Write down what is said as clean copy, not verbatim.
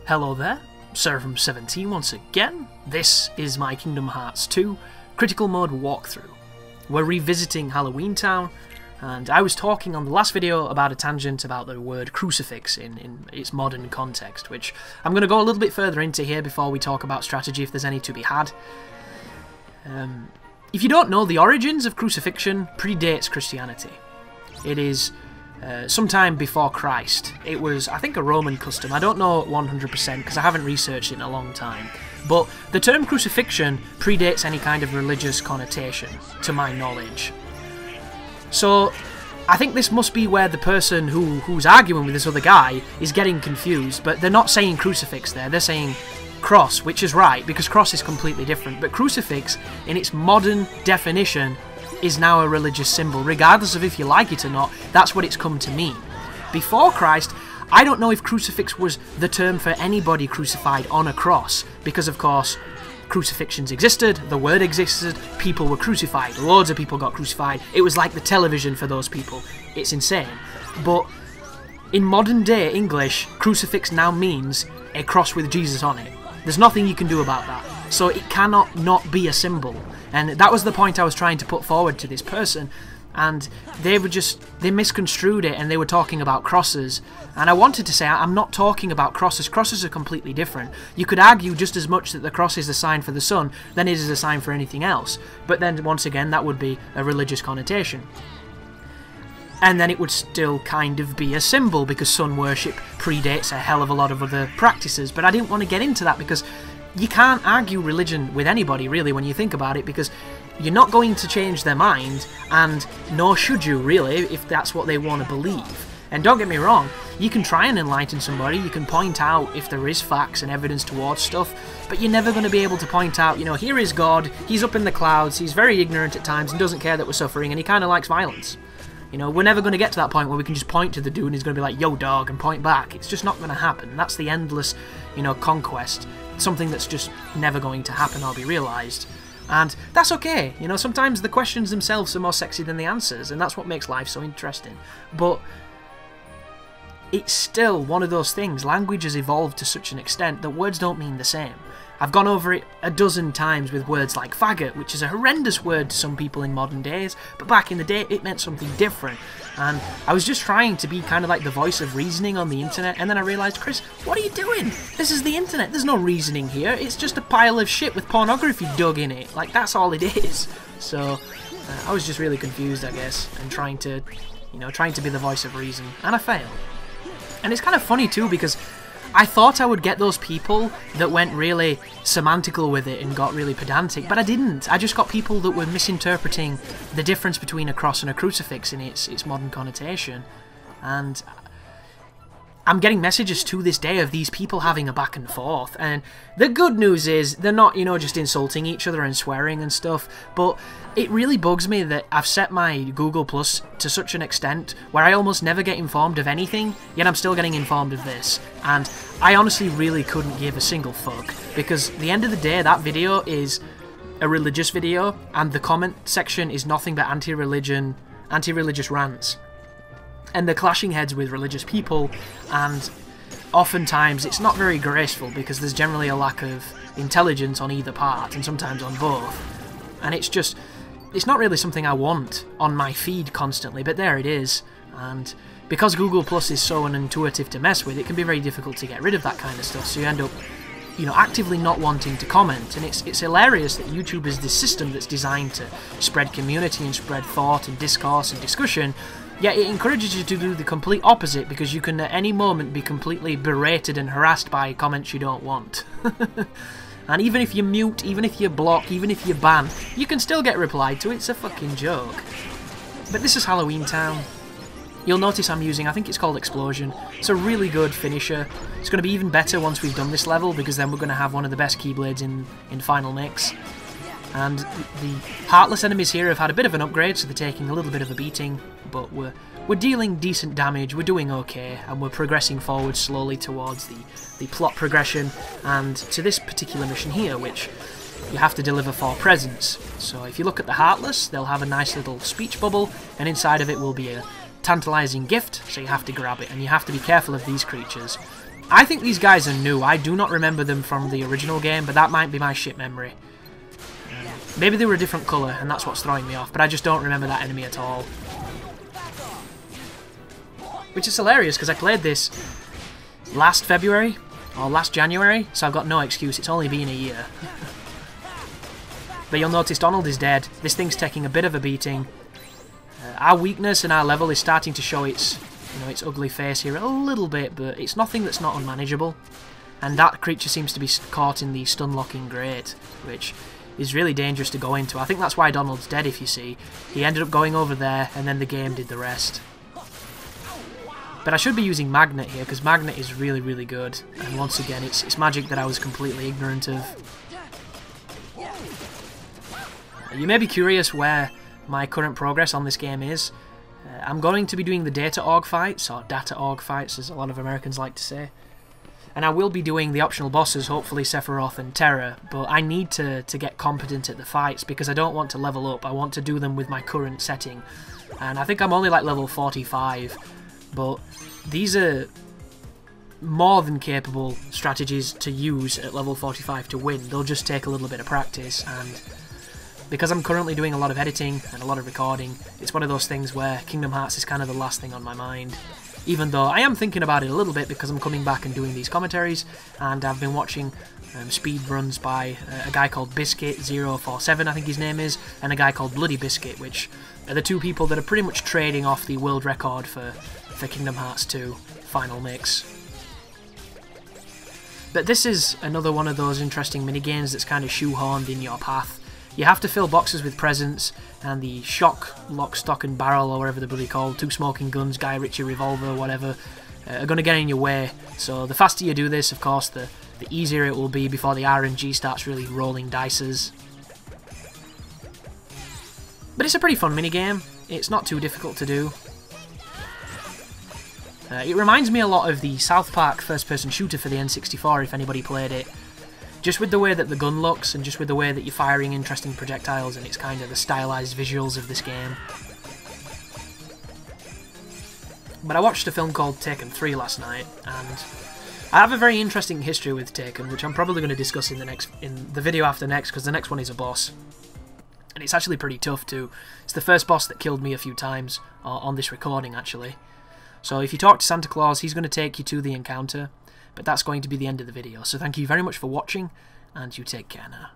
Hello there, Seraphim17 once again. This is my Kingdom Hearts 2 Critical Mode walkthrough. We're revisiting Halloween Town, and I was talking on the last video about a tangent about the word crucifix in its modern context, which I'm going to go a little bit further into here before we talk about strategy if there's any to be had. If you don't know, the origins of crucifixion predates Christianity. It is sometime before Christ. It was, I think, a Roman custom. I don't know 100% because I haven't researched it in a long time. But the term crucifixion predates any kind of religious connotation, to my knowledge. So I think this must be where the person who's arguing with this other guy is getting confused, but they're not saying crucifix there, they're saying cross, which is right, because cross is completely different. But crucifix, in its modern definition, is now a religious symbol, regardless of if you like it or not. That's what it's come to mean. Before Christ, I don't know if crucifix was the term for anybody crucified on a cross, because of course crucifixions existed, the word existed, people were crucified, loads of people got crucified. It was like the television for those people. It's insane. But in modern day English, crucifix now means a cross with Jesus on it. There's nothing you can do about that. So it cannot not be a symbol. And that was the point I was trying to put forward to this person. And they misconstrued it, and they were talking about crosses. And I wanted to say, I'm not talking about crosses. Crosses are completely different. You could argue just as much that the cross is a sign for the sun than it is a sign for anything else. But then, once again, that would be a religious connotation. And then it would still kind of be a symbol, because sun worship predates a hell of a lot of other practices. But I didn't want to get into that, because you can't argue religion with anybody, really, when you think about it, because you're not going to change their mind, and nor should you, really, if that's what they want to believe. And don't get me wrong, you can try and enlighten somebody, you can point out if there is facts and evidence towards stuff, but you're never going to be able to point out, you know, here is God, he's up in the clouds, he's very ignorant at times and doesn't care that we're suffering, and he kind of likes violence. You know, we're never going to get to that point where we can just point to the dude and he's going to be like, yo dog, and point back. It's just not going to happen. That's the endless, you know, conquest. Something that's just never going to happen or be realised. And that's okay. You know, sometimes the questions themselves are more sexy than the answers, and that's what makes life so interesting. But it's still one of those things. Language has evolved to such an extent that words don't mean the same. I've gone over it a dozen times with words like faggot, which is a horrendous word to some people in modern days, but back in the day it meant something different. And I was just trying to be kind of like the voice of reasoning on the internet, and then I realised, Chris, what are you doing? This is the internet, there's no reasoning here, it's just a pile of shit with pornography dug in it. Like, that's all it is. So, I was just really confused, I guess, and trying to be the voice of reason, and I failed. And it's kind of funny too, because I thought I would get those people that went really semantical with it and got really pedantic, but I didn't. I just got people that were misinterpreting the difference between a cross and a crucifix in its modern connotation. And I'm getting messages to this day of these people having a back and forth, and the good news is they're not, you know, just insulting each other and swearing and stuff, but it really bugs me that I've set my Google Plus to such an extent where I almost never get informed of anything, yet I'm still getting informed of this, and I honestly really couldn't give a single fuck, because at the end of the day that video is a religious video, and the comment section is nothing but anti-religious rants. And they're clashing heads with religious people, and oftentimes it's not very graceful because there's generally a lack of intelligence on either part, and sometimes on both. And it's not really something I want on my feed constantly, but there it is. And because Google Plus is so unintuitive to mess with, it can be very difficult to get rid of that kind of stuff, so you end up, you know, actively not wanting to comment. And it's hilarious that YouTube is this system that's designed to spread community and spread thought and discourse and discussion, yet it encourages you to do the complete opposite, because you can at any moment be completely berated and harassed by comments you don't want. And even if you mute, even if you block, even if you ban, you can still get replied to. It's a fucking joke. But this is Halloween Town. You'll notice I'm using, I think it's called Explosion. It's a really good finisher. It's going to be even better once we've done this level, because then we're going to have one of the best Keyblades in Final Mix. And the Heartless enemies here have had a bit of an upgrade, so they're taking a little bit of a beating, but we're dealing decent damage, we're doing okay, and we're progressing forward slowly towards the plot progression, and to this particular mission here, which you have to deliver 4 presents. So if you look at the Heartless, they'll have a nice little speech bubble, and inside of it will be a tantalizing gift, so you have to grab it, and you have to be careful of these creatures. I think these guys are new. I do not remember them from the original game, but that might be my shit memory. Maybe they were a different colour, and that's what's throwing me off, but I just don't remember that enemy at all. Which is hilarious, because I played this last February, or last January, so I've got no excuse. It's only been a year. But you'll notice Donald is dead. This thing's taking a bit of a beating. Our weakness and our level is starting to show its, its ugly face here a little bit, but it's nothing that's not unmanageable. And that creature seems to be caught in the stun-locking grate, which is really dangerous to go into. I think that's why Donald's dead, if you see. He ended up going over there, and then the game did the rest. But I should be using Magnet here, because Magnet is really, really good. And once again, it's magic that I was completely ignorant of. You may be curious where my current progress on this game is. I'm going to be doing the data org fights, or data org fights, as a lot of Americans like to say. And I will be doing the optional bosses, hopefully Sephiroth and Terra, but I need to get competent at the fights, because I don't want to level up. I want to do them with my current setting. And I think I'm only like level 45, but these are more than capable strategies to use at level 45 to win. They'll just take a little bit of practice, and because I'm currently doing a lot of editing and a lot of recording, it's one of those things where Kingdom Hearts is kind of the last thing on my mind. Even though I am thinking about it a little bit, because I'm coming back and doing these commentaries, and I've been watching speed runs by a guy called Biscuit047, I think his name is, and a guy called Bloody Biscuit, which are the two people that are pretty much trading off the world record for Kingdom Hearts 2 Final Mix. But this is another one of those interesting minigames that's kind of shoehorned in your path. You have to fill boxes with presents, and the shock, lock, stock and barrel, or whatever they're bloody called, two smoking guns, Guy Ritchie revolver, whatever, are going to get in your way. So the faster you do this, of course, the easier it will be before the RNG starts really rolling dices. But it's a pretty fun minigame. It's not too difficult to do. It reminds me a lot of the South Park first-person shooter for the N64, if anybody played it. Just with the way that the gun looks, and just with the way that you're firing interesting projectiles, and it's kind of the stylized visuals of this game. But I watched a film called Taken 3 last night, and I have a very interesting history with Taken, which I'm probably going to discuss in the video after next, because the next one is a boss. And it's actually pretty tough too. It's the first boss that killed me a few times, on this recording actually. So if you talk to Santa Claus, he's going to take you to the encounter. But that's going to be the end of the video, so thank you very much for watching, and you take care now.